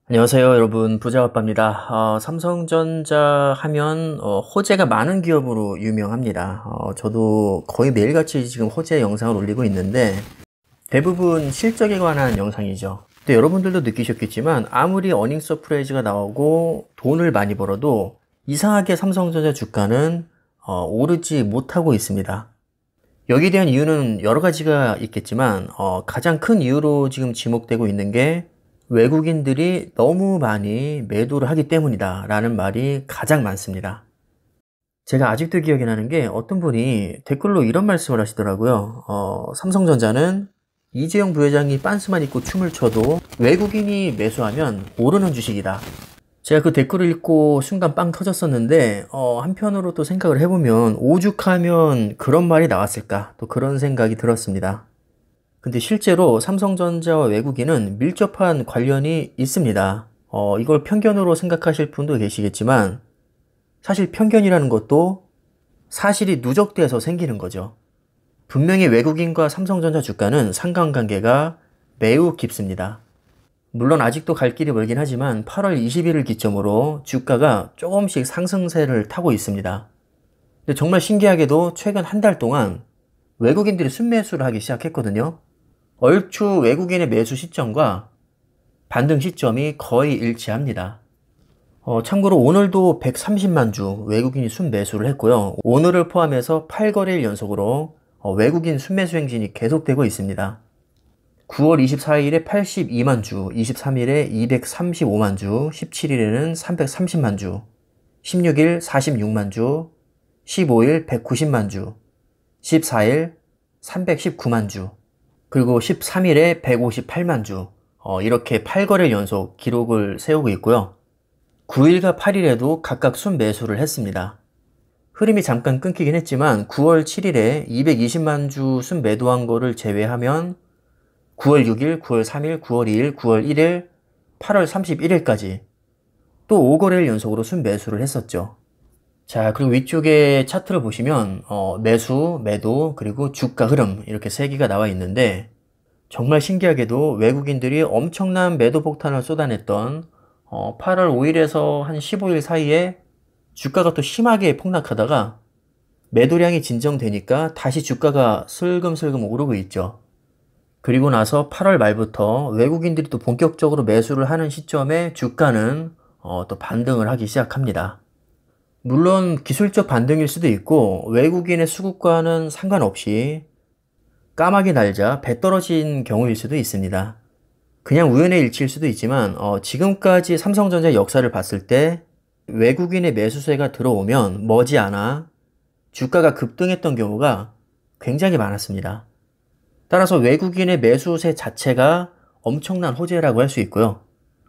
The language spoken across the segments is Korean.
안녕하세요, 여러분. 부자아빠입니다. 삼성전자 하면 호재가 많은 기업으로 유명합니다. 저도 거의 매일같이 지금 호재 영상을 올리고 있는데 대부분 실적에 관한 영상이죠. 근데 여러분들도 느끼셨겠지만 아무리 어닝 서프라이즈가 나오고 돈을 많이 벌어도 이상하게 삼성전자 주가는 오르지 못하고 있습니다. 여기에 대한 이유는 여러 가지가 있겠지만 가장 큰 이유로 지금 지목되고 있는 게 외국인들이 너무 많이 매도를 하기 때문이다 라는 말이 가장 많습니다. 제가 아직도 기억이 나는 게 어떤 분이 댓글로 이런 말씀을 하시더라고요. 삼성전자는 이재용 부회장이 빤스만 입고 춤을 춰도 외국인이 매수하면 오르는 주식이다. 제가 그 댓글을 읽고 순간 빵 터졌었는데 한편으로 또 생각을 해보면 오죽하면 그런 말이 나왔을까 또 그런 생각이 들었습니다. 근데 실제로 삼성전자와 외국인은 밀접한 관련이 있습니다. 이걸 편견으로 생각하실 분도 계시겠지만 사실 편견이라는 것도 사실이 누적돼서 생기는 거죠. 분명히 외국인과 삼성전자 주가는 상관관계가 매우 깊습니다. 물론 아직도 갈 길이 멀긴 하지만 8월 20일을 기점으로 주가가 조금씩 상승세를 타고 있습니다. 근데 정말 신기하게도 최근 한 달 동안 외국인들이 순매수를 하기 시작했거든요. 얼추 외국인의 매수 시점과 반등 시점이 거의 일치합니다. 참고로 오늘도 130만 주 외국인이 순매수를 했고요. 오늘을 포함해서 8거래일 연속으로 외국인 순매수 행진이 계속되고 있습니다. 9월 24일에 82만 주, 23일에 235만 주, 17일에는 330만 주, 16일 46만 주, 15일 190만 주, 14일 319만 주, 그리고 13일에 158만 주, 이렇게 8거래일 연속 기록을 세우고 있고요. 9일과 8일에도 각각 순매수를 했습니다. 흐름이 잠깐 끊기긴 했지만 9월 7일에 220만 주 순매도한 거를 제외하면 9월 6일, 9월 3일, 9월 2일, 9월 1일, 8월 31일까지 또 5거래일 연속으로 순매수를 했었죠. 자, 그리고 위쪽에 차트를 보시면 매수, 매도, 그리고 주가 흐름 이렇게 세 개가 나와 있는데 정말 신기하게도 외국인들이 엄청난 매도 폭탄을 쏟아냈던 8월 5일에서 한 15일 사이에 주가가 또 심하게 폭락하다가 매도량이 진정되니까 다시 주가가 슬금슬금 오르고 있죠. 그리고 나서 8월 말부터 외국인들이 또 본격적으로 매수를 하는 시점에 주가는 또 반등을 하기 시작합니다. 물론 기술적 반등일 수도 있고 외국인의 수급과는 상관없이 까마귀 날자 배 떨어진 경우일 수도 있습니다. 그냥 우연의 일치일 수도 있지만 지금까지 삼성전자 역사를 봤을 때 외국인의 매수세가 들어오면 머지않아 주가가 급등했던 경우가 굉장히 많았습니다. 따라서 외국인의 매수세 자체가 엄청난 호재라고 할 수 있고요.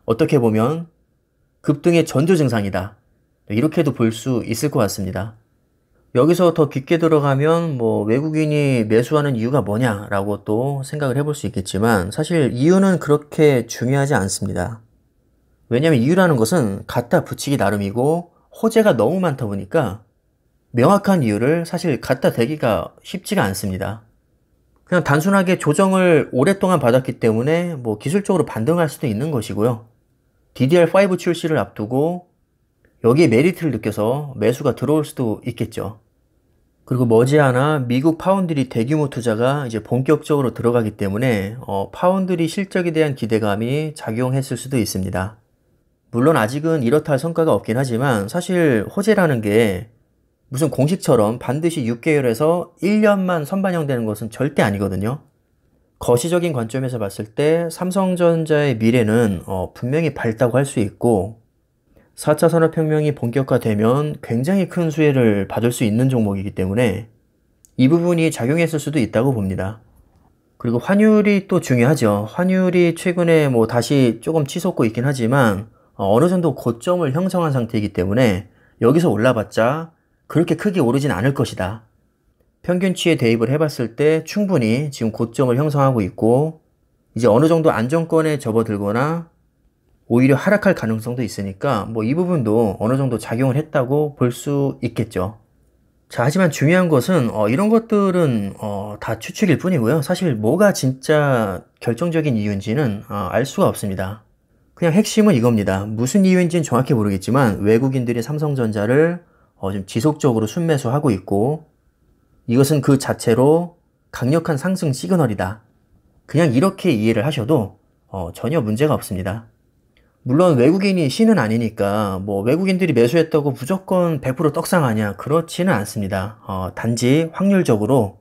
어떻게 보면 급등의 전조 증상이다. 이렇게도 볼 수 있을 것 같습니다. 여기서 더 깊게 들어가면 외국인이 매수하는 이유가 뭐냐라고 또 생각을 해볼 수 있겠지만 사실 이유는 그렇게 중요하지 않습니다. 왜냐하면 이유라는 것은 갖다 붙이기 나름이고 호재가 너무 많다 보니까 명확한 이유를 사실 갖다 대기가 쉽지가 않습니다. 그냥 단순하게 조정을 오랫동안 받았기 때문에 기술적으로 반등할 수도 있는 것이고요. DDR5 출시를 앞두고 여기에 메리트를 느껴서 매수가 들어올 수도 있겠죠. 그리고 머지않아 미국 파운드리 대규모 투자가 이제 본격적으로 들어가기 때문에 파운드리 실적에 대한 기대감이 작용했을 수도 있습니다. 물론 아직은 이렇다 할 성과가 없긴 하지만 사실 호재라는 게 무슨 공식처럼 반드시 6개월에서 1년만 선반영되는 것은 절대 아니거든요. 거시적인 관점에서 봤을 때 삼성전자의 미래는 분명히 밝다고 할 수 있고 4차 산업혁명이 본격화되면 굉장히 큰 수혜를 받을 수 있는 종목이기 때문에 이 부분이 작용했을 수도 있다고 봅니다. 그리고 환율이 또 중요하죠. 환율이 최근에 다시 조금 치솟고 있긴 하지만 어느 정도 고점을 형성한 상태이기 때문에 여기서 올라봤자 그렇게 크게 오르진 않을 것이다. 평균치에 대입을 해봤을 때 충분히 지금 고점을 형성하고 있고 이제 어느 정도 안정권에 접어들거나 오히려 하락할 가능성도 있으니까 이 부분도 어느 정도 작용을 했다고 볼 수 있겠죠. 자, 하지만 중요한 것은 이런 것들은 다 추측일 뿐이고요. 사실 뭐가 진짜 결정적인 이유인지는 알 수가 없습니다. 그냥 핵심은 이겁니다. 무슨 이유인지는 정확히 모르겠지만 외국인들이 삼성전자를 좀 지속적으로 순매수하고 있고, 이것은 그 자체로 강력한 상승 시그널이다. 그냥 이렇게 이해를 하셔도 전혀 문제가 없습니다. 물론 외국인이 신은 아니니까 뭐 외국인들이 매수했다고 무조건 100% 떡상하냐, 그렇지는 않습니다. 단지 확률적으로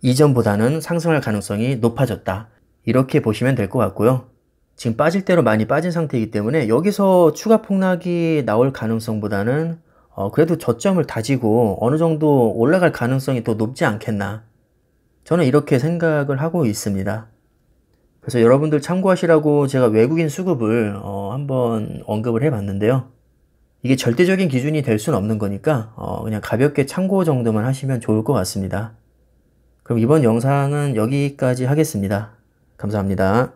이전보다는 상승할 가능성이 높아졌다, 이렇게 보시면 될 것 같고요. 지금 빠질 대로 많이 빠진 상태이기 때문에 여기서 추가 폭락이 나올 가능성보다는 그래도 저점을 다지고 어느 정도 올라갈 가능성이 더 높지 않겠나, 저는 이렇게 생각을 하고 있습니다. 그래서 여러분들 참고하시라고 제가 외국인 수급을 한번 언급을 해봤는데요. 이게 절대적인 기준이 될 수는 없는 거니까 그냥 가볍게 참고 정도만 하시면 좋을 것 같습니다. 그럼 이번 영상은 여기까지 하겠습니다. 감사합니다.